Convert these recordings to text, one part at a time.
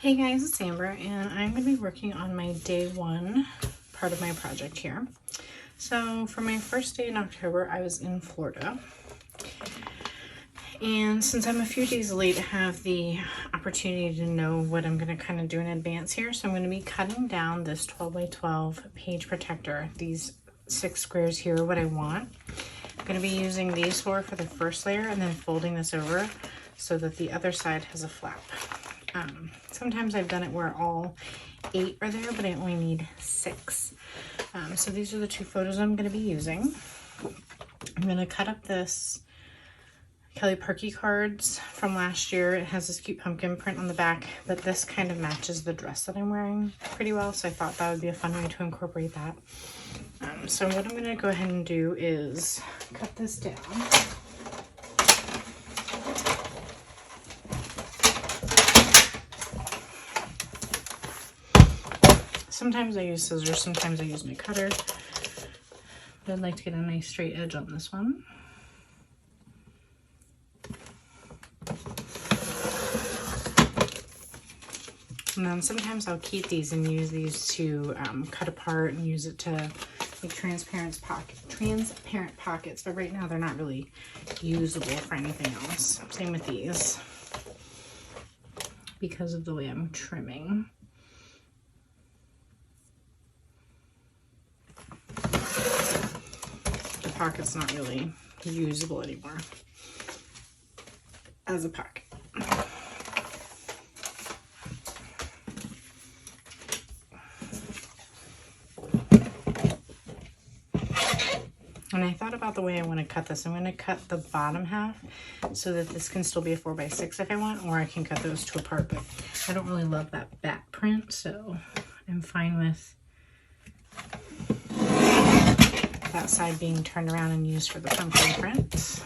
Hey guys, it's Amber, and I'm going to be working on my day one part of my project here. So for my first day in October, I was in Florida. And since I'm a few days late, I have the opportunity to know what I'm going to kind of do in advance here. So I'm going to be cutting down this 12 by 12 page protector, these 6 squares here, what I want. I'm going to be using these 4 for the first layer and then folding this over so that the other side has a flap. Sometimes I've done it where all 8 are there, but I only need 6. So these are the 2 photos I'm going to be using. I'm going to cut up this Kelly Parkey cards from last year. It has this cute pumpkin print on the back, but this kind of matches the dress that I'm wearing pretty well, so I thought that would be a fun way to incorporate that. So what I'm going to go ahead and do is cut this down. Sometimes I use scissors, sometimes I use my cutter, but I'd like to get a nice straight edge on this one. And then sometimes I'll keep these and use these to cut apart and use it to make transparent pockets, but right now they're not really usable for anything else. Same with these, because of the way I'm trimming. The pocket's not really usable anymore as a pocket. And I thought about the way I want to cut this. I'm going to cut the bottom half so that this can still be a 4x6 if I want, or I can cut those two apart, but I don't really love that back print, so I'm fine with that side being turned around and used for the pumpkin print.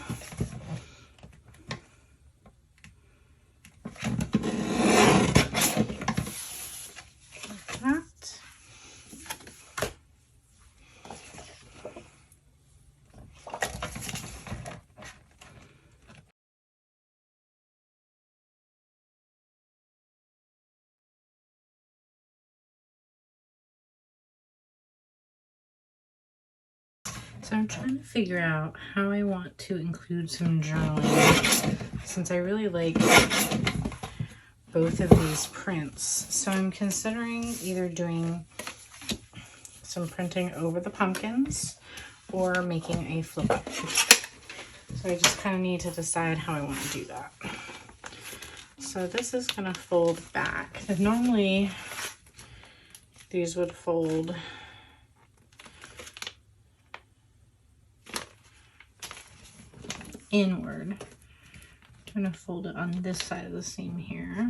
So I'm trying to figure out how I want to include some journaling, since I really like both of these prints. So I'm considering either doing some printing over the pumpkins or making a flip up. So I just kind of need to decide how I want to do that. So this is going to fold back. And normally these would fold inward. I'm going to fold it on this side of the seam here.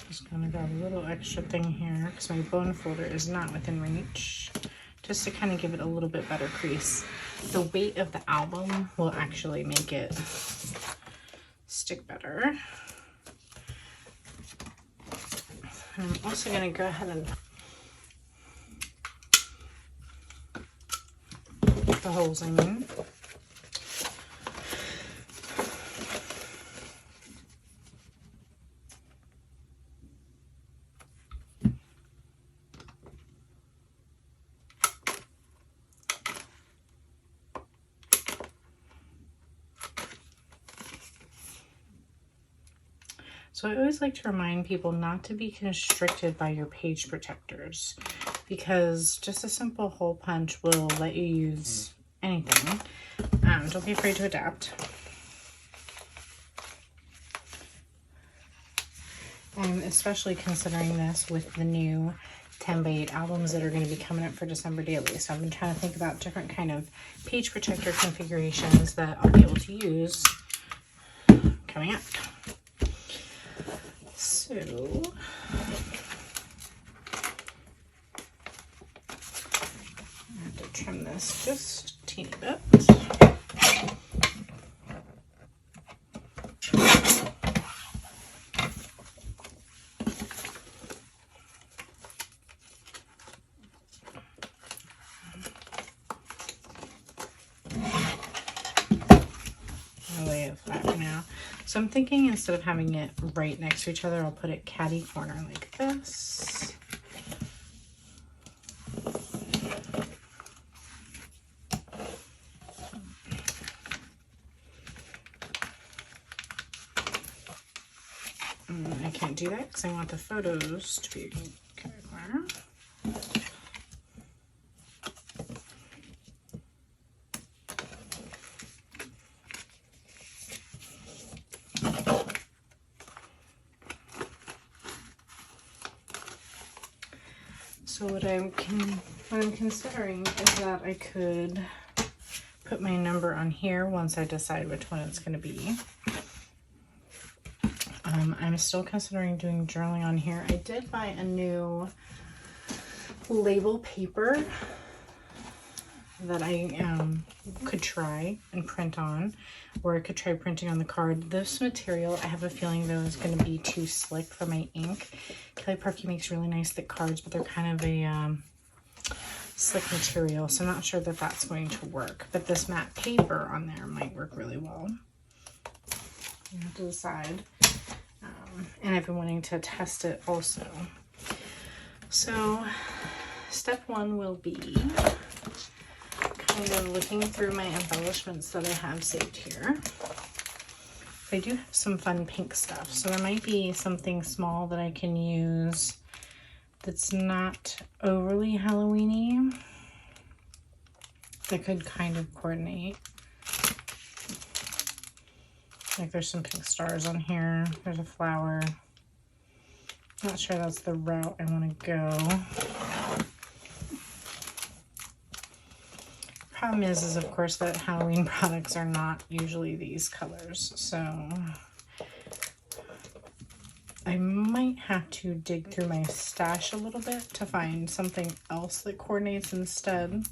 Just going to grab a little extra thing here because my bone folder is not within reach, just to kind of give it a little bit better crease. The weight of the album will actually make it stick better. I'm also going to go ahead and put the holes in. So I always like to remind people not to be constricted by your page protectors, because just a simple hole punch will let you use anything. Don't be afraid to adapt. And especially considering this with the new 10 by 8 albums that are going to be coming up for December daily. So I've been trying to think about different kind of page protector configurations that I'll be able to use coming up. So, I have to trim this just a teeny bit. So I'm thinking instead of having it right next to each other, I'll put it catty corner like this. I can't do that because I want the photos to be catty corner. So what I'm considering is that I could put my number on here once I decide which one it's going to be. I'm still considering doing journaling on here. I did buy a new label paper that I could try and print on, or I could try printing on the card. This material, I have a feeling though is going to be too slick for my ink. Kelly Parkey makes really nice thick cards, but they're kind of a slick material, so I'm not sure that that's going to work. But this matte paper on there might work really well. You have to decide. And I've been wanting to test it also. So step one will be kind of looking through my embellishments that I have saved here. I do have some fun pink stuff, so there might be something small that I can use that's not overly Halloween-y that could kind of coordinate. Like there's some pink stars on here. There's a flower. Not sure that's the route I want to go. Problem is of course that Halloween products are not usually these colors, so I might have to dig through my stash a little bit to find something else that coordinates instead.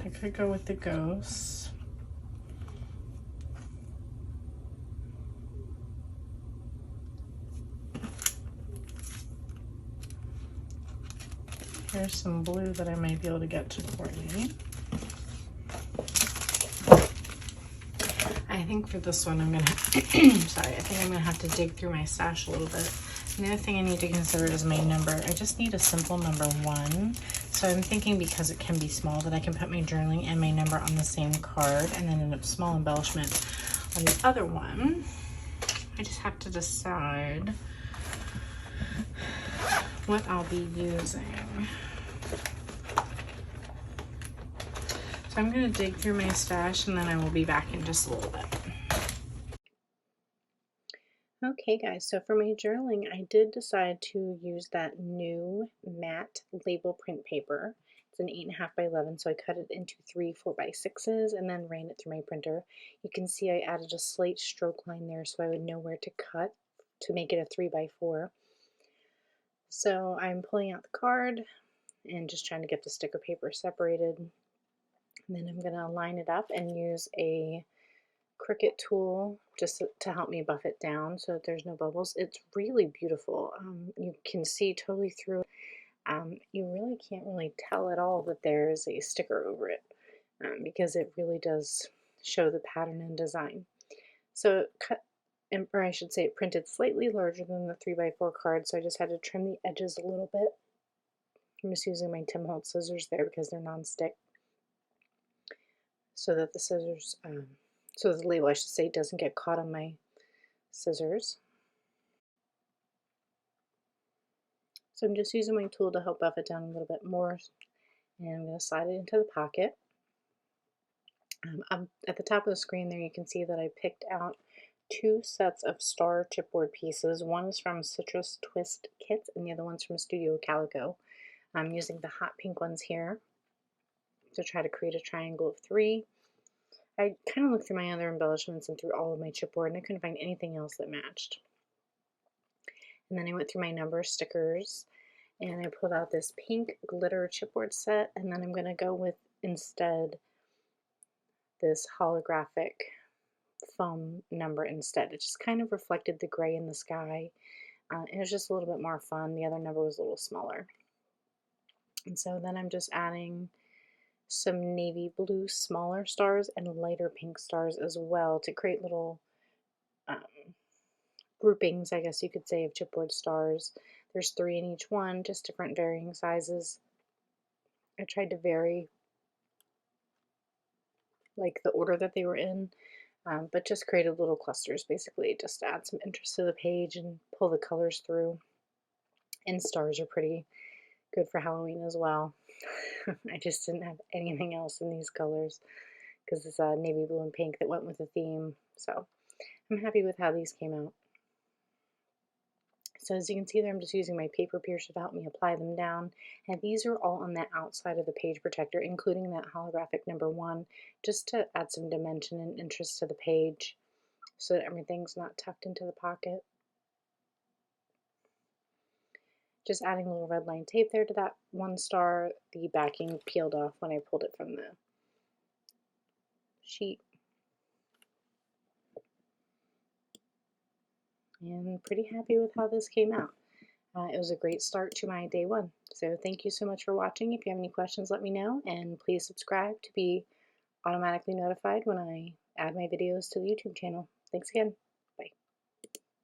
I could go with the ghosts. There's some blue that I might be able to get to coordinate. I think for this one I'm gonna sorry, I think I'm gonna have to dig through my stash a little bit. And the other thing I need to consider is my number. I just need a simple number 1. So I'm thinking because it can be small that I can put my journaling and my number on the same card and then a small embellishment on the other one. I just have to decide what I'll be using. So I'm going to dig through my stash and then I will be back in just a little bit. Okay guys, so for my journaling, I did decide to use that new matte label print paper. It's an 8.5 by 11, so I cut it into 3 4x6s and then ran it through my printer. You can see I added a slight stroke line there so I would know where to cut to make it a 3x4. So I'm pulling out the card and just trying to get the sticker paper separated. And then I'm going to line it up and use a Cricut tool just to help me buff it down so that there's no bubbles. It's really beautiful. You can see totally through. You really can't really tell at all that there's a sticker over it because it really does show the pattern and design. So cut, or I should say it printed slightly larger than the 3x4 card, so I just had to trim the edges a little bit. I'm just using my Tim Holtz scissors there because they're non-stick, so that the scissors, so the label, I should say, doesn't get caught on my scissors. So I'm just using my tool to help buff it down a little bit more, and I'm going to slide it into the pocket. At the top of the screen there, you can see that I picked out 2 sets of star chipboard pieces. One is from Citrus Twist Kits, and the other one's from Studio Calico. I'm using the hot pink ones here to try to create a triangle of 3. I kind of looked through my other embellishments and through all of my chipboard, and I couldn't find anything else that matched. And then I went through my number stickers, and I pulled out this pink glitter chipboard set, and then I'm going to go with instead this holographic foam number instead. It just kind of reflected the gray in the sky. It was just a little bit more fun. The other number was a little smaller. And so then I'm just adding some navy blue smaller stars and lighter pink stars as well to create little um, groupings, I guess you could say, of chipboard stars. There's 3 in each one, just different varying sizes. I tried to vary like the order that they were in, but just created little clusters basically just to add some interest to the page and pull the colors through. And stars are pretty good for Halloween as well. I just didn't have anything else in these colors because it's a navy blue and pink that went with the theme. So I'm happy with how these came out. So as you can see there, I'm just using my paper piercer to help me apply them down. And these are all on the outside of the page protector, including that holographic number 1, just to add some dimension and interest to the page so that everything's not tucked into the pocket. Just adding a little red line tape there to that 1 star. The backing peeled off when I pulled it from the sheet. And pretty happy with how this came out. It was a great start to my day 1. So thank you so much for watching. If you have any questions, let me know, and please subscribe to be automatically notified when I add my videos to the YouTube channel. Thanks again.